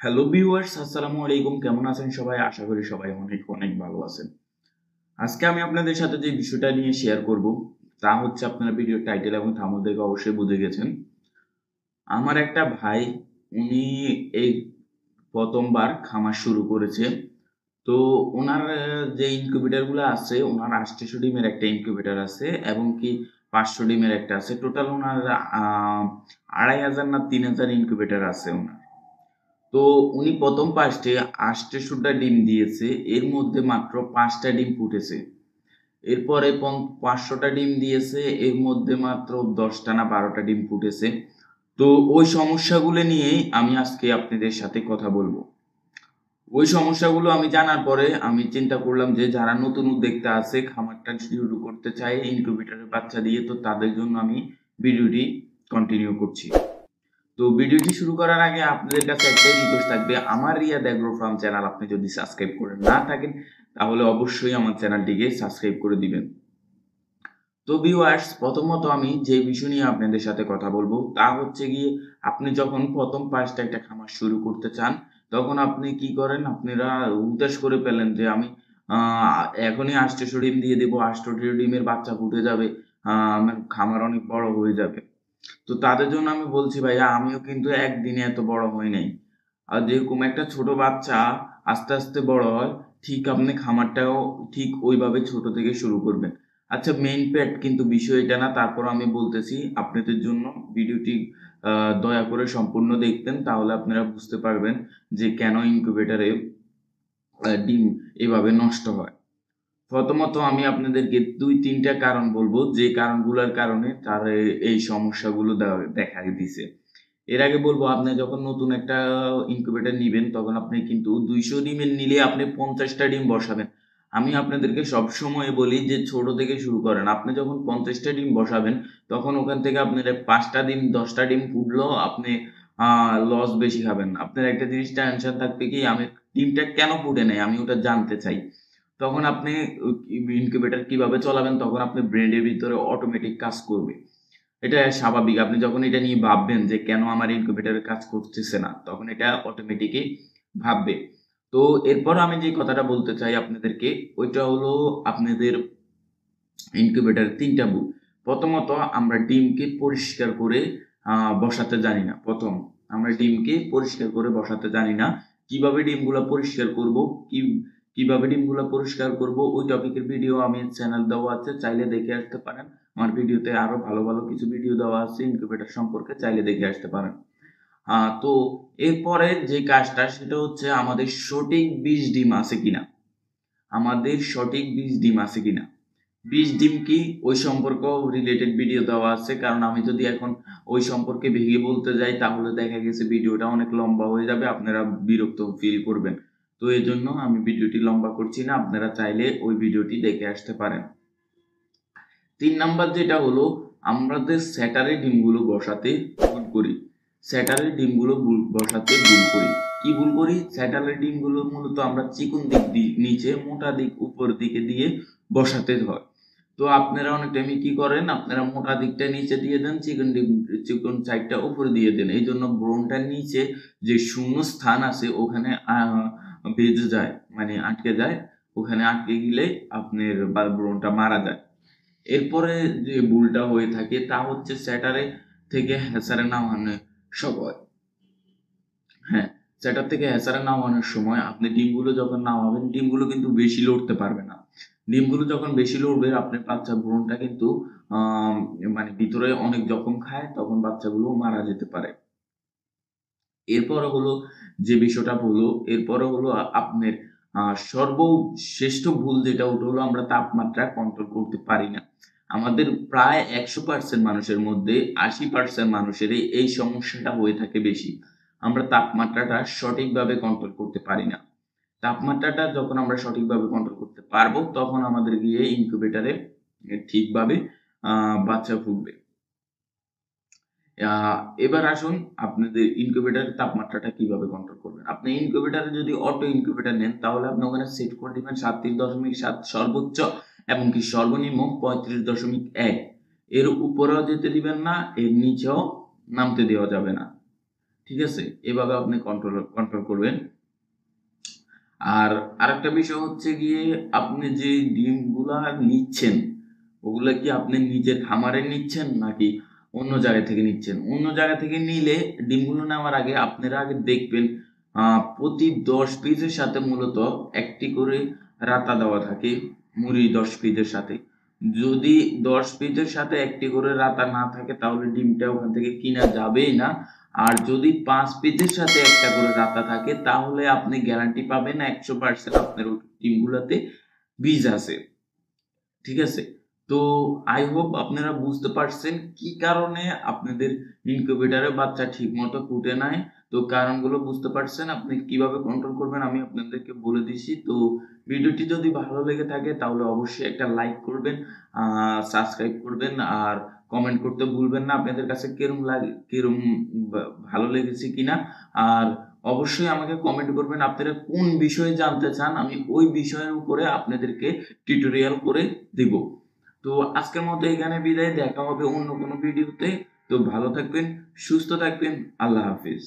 Hello viewers, আসসালামু আলাইকুম। কেমন আছেন সবাই? আশা করি সবাই অনেক অনেক ভালো আছেন। আজকে আমি আপনাদের সাথে যে বিষয়টা নিয়ে শেয়ার করব তা হচ্ছে, আপনারা ভিডিওর টাইটেল এবং থাম্বনেল দেখে অবশ্যই বুঝে গেছেন। আমার একটা ভাই, উনি এই ১ম বার খামার শুরু করেছে। তো উনার যে ইনকিউবেটর গুলো আছে, উনার ৮০০ ডিমের একটা ইনকিউবেটর আছে এবং কি ৫০০ ডিমের একটা আছে। টোটাল উনার ২,৫০০ না ৩,০০০ ইনকিউবেটর আছে উনার। তো উনি ১ম পাস্টে ৮০০টা ডিম দিয়েছে। এর মধ্যে মাত্র ৫টা ডিম ফুটেছে। এরপরে ৫০০টা ডিম দিয়েছে। এর মধ্যে মাত্র ১০টা না ১২টা ডিম ফুটেছে। তো ওই সমস্যাগুলো নিয়েই আমি আজকে আপনাদের সাথে কথা বলব। ওই সমস্যাগুলো আমি জানার পরে আমি চিন্তা করলাম যে যারা নতুন উদ্যোক্তা আছে, খামারটা শুরু করতে চায় ইনকিউবেটরের বাচ্চা দিয়ে, তো তাদের জন্য আমি ভিডিওটি কন্টিনিউ করছি। তো ভিডিওটি শুরু করার আগে আপনাদের কাছে একটাই রিকোয়েস্ট থাকবে, আমার রিয়াদ এগ্রো ফার্ম চ্যানেল আপনি যদি সাবস্ক্রাইব করে না থাকেন তাহলে অবশ্যই আমার চ্যানেলটিকে সাবস্ক্রাইব করে দিবেন। তো ভিউয়ার্স, প্রথমত আমি যে বিষয় নিয়ে আপনাদের সাথে কথা বলবো তা হচ্ছে গিয়ে, আপনি যখন প্রথম ফার্স্ট একটা খামার শুরু করতে চান, তখন আপনি কি করেন, আপনারা উদ্দেশ্য করে ফেলেন যে আমি এখনই ৮০০ ডিম দিয়ে দেবো, ৮০০ ডিমের বাচ্চা ফুটে যাবে, আমার খামার অনেক বড় হয়ে যাবে। তো তাদের জন্য আমি বলছি, ভাইয়া আমিও কিন্তু একদিনে এত বড় হই নাই। আর যেরকম একটা ছোট বাচ্চা আস্তে আস্তে বড় হয়, ঠিক আপনি খামারটাও ঠিক ওইভাবে ছোট থেকে শুরু করবেন। আচ্ছা, মেইন প্যাট কিন্তু বিষয় এটা না, তারপর আমি বলতেছি আপনাদের জন্য। ভিডিওটি দয়া করে সম্পূর্ণ দেখবেন, তাহলে আপনারা বুঝতে পারবেন যে কেন ইনকিউবেটরে ডিম এভাবে নষ্ট হয়। প্রথমত আমি আপনাদেরকে ২-৩টা কারণ বলবো, যে কারণগুলোর কারণে তার এই সমস্যাগুলো দেখা দিছে। এর আগে বলবো, আপনি যখন নতুন একটা ইনকিউবেটর নিবেন, তখন আপনি কিন্তু ২০০ ডিমের নিলে আপনি ৫০টা ডিম বসাবেন। আমি আপনাদেরকে সবসময় বলি যে ছোট থেকে শুরু করেন। আপনি যখন ৫০টা ডিম বসাবেন, তখন ওখান থেকে আপনার ৫টা ডিম 10টা ডিম ফুটলেও আপনি লস বেশি খাবেন না। আপনার একটা জিনিস টেনশন থাকবে কি, আমি ডিমটা কেন ফুটে নাই? আমি ওটা জানতে চাই। তখন আপনি ইনকিউবেটর কিভাবে চলাবেন, তখন আপনার ব্রেনের ভিতরে অটোমেটিক কাজ করবে। এটা স্বাভাবিক। আপনি যখন এটা নিয়ে ভাববেন যে কেন আমার ইনকিউবেটর কাজ করতেছে না, তখন এটা অটোমেটিকই ভাববে। তো এরপর আমি যে কথাটা বলতে চাই আপনাদেরকে, ওইটা হলো আপনাদের ইনকিউবেটরের ৩টা ভুল। প্রথমত, আমরা ডিমকে পরিষ্কার করে বসাতে জানি না। আমরা ডিমকে পরিষ্কার করে বসাতে জানি না। কিভাবে ডিমগুলা পরিষ্কার করব, কিভাবে ডিমগুলা পরিষ্কার করব, ওই টপিকের ভিডিও আমি চ্যানেল দেওয়া আছে, চাইলে দেখে আসতে পারেন। আমার ভিডিওতে আরো ভালো ভালো কিছু ভিডিও দেওয়া আছে ইনকিউবেটর সম্পর্কে, চাইলে দেখে আসতে পারেন। তো এরপরে যে কাজটা, সেটা হচ্ছে আমাদের সঠিক বীজ ডিম আছে কিনা। আমাদের সঠিক বীজ ডিম আছে কিনা। বীজ ডিম কি, ওই সম্পর্কেও রিলেটেড ভিডিও দেওয়া আছে। কারণ আমি যদি এখন ওই সম্পর্কে ভেঙে বলতে যাই, তাহলে দেখা গেছে ভিডিওটা অনেক লম্বা হয়ে যাবে, আপনারা বিরক্ত ফিল করবেন। তো এই জন্য আমি ভিডিওটি লম্বা করছি না, আপনারা চাইলে ওই ভিডিওটি দেখে আসতে পারেন। ৩ নাম্বার যেটা হলো, আমাদের স্যাটারে ডিমগুলো বসাতে ভুল করি। স্যাটারে ডিমগুলো বসাতে ভুল করি। কি ভুল করি? স্যাটারে ডিমগুলো মূলত আমরা চিকন দিক নিচে, মোটা দিক উপর দিকে দিয়ে বসাতে হয়। তো আপনারা অনেক টাইমে কি করেন, আপনারা মোটা দিকটা নিচে দিয়ে দেন, চিকন সাইডটা উপরে দিয়ে দেন। এই জন্য ব্রনটার নিচে যে শূন্য স্থান আছে ওখানে বেজে যায়, মানে আটকে যায়। ওখানে আটকে গেলে আপনার ব্রনটা মারা যায়। এরপরে যে ভুলটা হয়ে থাকে তা হচ্ছে, স্যাটারে থেকে হ্যাচারে নামানোর সময়। হ্যাঁ, স্যাটার থেকে হ্যাচারে নামানোর সময় আপনি ডিমগুলো যখন নামাবেন, ডিমগুলো কিন্তু বেশি লড়তে পারবে না। ডিমগুলো যখন বেশি লড়বে, আপনার বাচ্চা ভ্রূণটা কিন্তু মানে ভিতরে অনেক জখম খায়, তখন বাচ্চাগুলো মারা যেতে পারে। এরপরে হলো যে বিষয়টা হলো, এরপরে হলো আপনার সর্বশ্রেষ্ঠ ভুল যেটা, ওটা হলো আমরা তাপমাত্রা কন্ট্রোল করতে পারি না। আমাদের প্রায় ১০০% মানুষের মধ্যে ৮০% মানুষেরই এই সমস্যাটা হয়ে থাকে বেশি। আমরা তাপমাত্রাটা সঠিকভাবে কন্ট্রোল করতে পারি না। তাপমাত্রাটা যখন আমরা সঠিকভাবে কন্ট্রোল করতে পারবো, তখন আমাদের গিয়ে ইনকিউবেটরে ঠিকভাবে বাচ্চা ফুটবে। এবার আসুন, আপনাদের ইনকিউবেটরের তাপমাত্রাটা কিভাবে কন্ট্রোল করবেন। আপনি ইনকিউবেটরে যদি অটো ইনকিউবেটর নেন, তাহলে আপনি ওখানে সেট করে দিবেন ৩৭.৭ সর্বোচ্চ এবং কি সর্বনিম্ন ৩৫.১। এর উপরেও যেতে দিবেন না, এর নিচেও নামতে দেওয়া যাবে না। ঠিক আছে, এভাবে আপনি কন্ট্রোল করবেন। আর আরেকটা বিষয় হচ্ছে গিয়ে, আপনি যে ডিমগুলা নিচ্ছেন ওগুলা কি আপনি নিজের খামারে নিচ্ছেন নাকি অন্য জায়গা থেকে নিচ্ছেন? অন্য জায়গা থেকে নিলে ডিমগুলো নেওয়ার আগে আপনারা আগে দেখবেন প্রতি 10 পিসের সাথে মূলত একটি করে রাতা দেওয়া থাকে, মুড়ি 10 পিসের সাথে। যদি 10 পিসের সাথে একটি করে রাতা না থাকে তাহলে ডিমটা ওখান থেকে কিনা যাবেই না। আর যদি 5 পিসের সাথে একটা করে রাতা থাকে তাহলে আপনি গ্যারান্টি পাবেন 100% আপনার ডিমগুলোতে বীজ আছে। ঠিক আছে? তো আই হোপ আপনারা বুঝতে পারছেন কি কারণে আপনাদের ইনকিউবেটরে বাচ্চা ঠিকমতো ফুটে নাই। তো কারণগুলো বুঝতে পারছেন, আপনি কিভাবে কন্ট্রোল করবেন আমি আপনাদেরকে বলে দিছি। তো ভিডিওটি যদি ভালো লেগে থাকে তাহলে অবশ্যই একটা লাইক করবেন, সাবস্ক্রাইব করবেন আর কমেন্ট করতে ভুলবেন না আপনাদের কাছে কিরম ভালো লেগেছে কিনা। আর অবশ্যই আমাকে কমেন্ট করবেন আপনারা কোন বিষয়ে জানতে চান, আমি ওই বিষয়ের উপরে আপনাদেরকে টিউটোরিয়াল করে দিব। তো আজকের মতো এখানে বিদায়, দেখা হবে অন্য কোনো ভিডিওতে। তো ভালো থাকবেন, সুস্থ থাকবেন, আল্লাহ হাফিজ।